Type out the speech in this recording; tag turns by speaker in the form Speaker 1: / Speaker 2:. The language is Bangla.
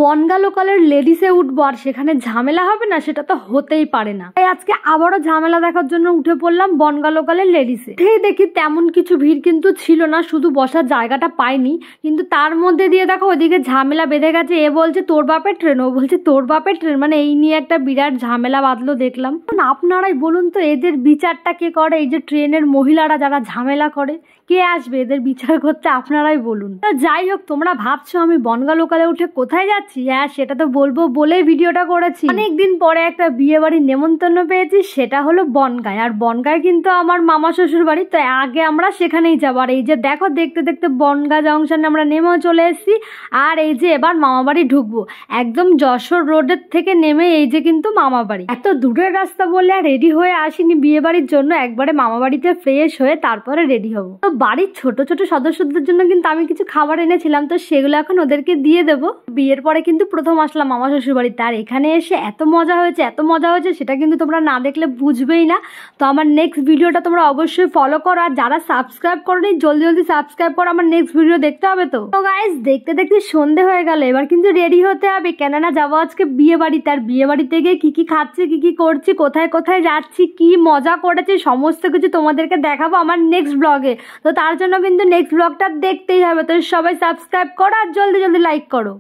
Speaker 1: বনগা লোকালের লেডিসে উঠবো আর সেখানে ঝামেলা হবে না, সেটা তো হতেই পারে না। তাই আজকে আবারও ঝামেলা দেখার জন্য উঠে পড়লাম বনগা লোকালের লেডিসে। দেখি তেমন কিছু ভিড় কিন্তু ছিল না, শুধু বসার জায়গাটা পাইনি, কিন্তু তার মধ্যে দিয়ে দেখো ওইদিকে ঝামেলা বেঁধে গেছে। এ বলছে তোর বাপের ট্রেন, ও বলছে তোর বাপের ট্রেন, মানে এই নিয়ে একটা বিরাট ঝামেলা বাঁধলো দেখলাম। আপনারাই বলুন তো এদের বিচারটা কে করে? এই যে ট্রেনের মহিলারা যারা ঝামেলা করে, কে আসবে এদের বিচার করতে? আপনারাই বলুন। তো যাই হোক, তোমরা ভাবছো আমি বনগা লোকালে উঠে কোথায় যাচ্ছি? হ্যাঁ, সেটা তো বলবো বলেই ভিডিওটা করেছি। অনেকদিন পরে একটা বিয়ে বাড়ির নেমন্তন্ন পেয়েছি, সেটা হলো বনগায়। আর বনগায় কিন্তু আমার মামা শ্বশুর বাড়ি, তো আগে আমরা সেখানেই যাবো। আর এই যে দেখো দেখতে দেখতে বনগা জংশনে আমরা নেমেও চলে এসেছি। আর এই যে এবার মামা বাড়ি ঢুকবো, একদম যশোর রোডের থেকে নেমে এই যে কিন্তু মামা বাড়ি। এত দূরের রাস্তা বলে আর রেডি হয়ে আসিনি বিয়ে বাড়ির জন্য, একবারে মামা বাড়িতে ফ্রেশ হয়ে তারপরে রেডি হবো। তো বাড়ির ছোট ছোট সদস্যদের জন্য কিন্তু আমি কিছু খাবার এনেছিলাম, তো সেগুলো এখন ওদেরকে দিয়ে দেবো। বিয়ের পরে কিন্তু প্রথম আসলাম মামা শ্বশুর বাড়িতে, আর এখানে এসে এত মজা হয়েছে, এত মজা হয়েছে, সেটা কিন্তু তোমরা না দেখলে বুঝবেই না। তো আমার নেক্সট ভিডিওটা তোমরা অবশ্যই ফলো করো, আর যারা সাবস্ক্রাইব করোনি জলদি জলদি সাবস্ক্রাইব করো, আমার নেক্সট ভিডিও দেখতে হবে। তো গাইস, দেখতে দেখতে সন্ধে হয়ে গেল, এবার কিন্তু রেডি হতে হবে, কেননা যাবো আজকে বিয়ে বাড়িতে। আর বিয়ে বাড়িতে গিয়ে কি কি খাচ্ছি, কি কি করছি, কোথায় কোথায় যাচ্ছি, কি মজা করেছি, সমস্ত কিছু তোমাদেরকে দেখাবো আমার নেক্সট ব্লগে। তো তার জন্য কিন্তু নেক্সট ব্লগটা দেখতেই হবে। তো সবাই সাবস্ক্রাইব করো আর জলদি জলদি লাইক করো।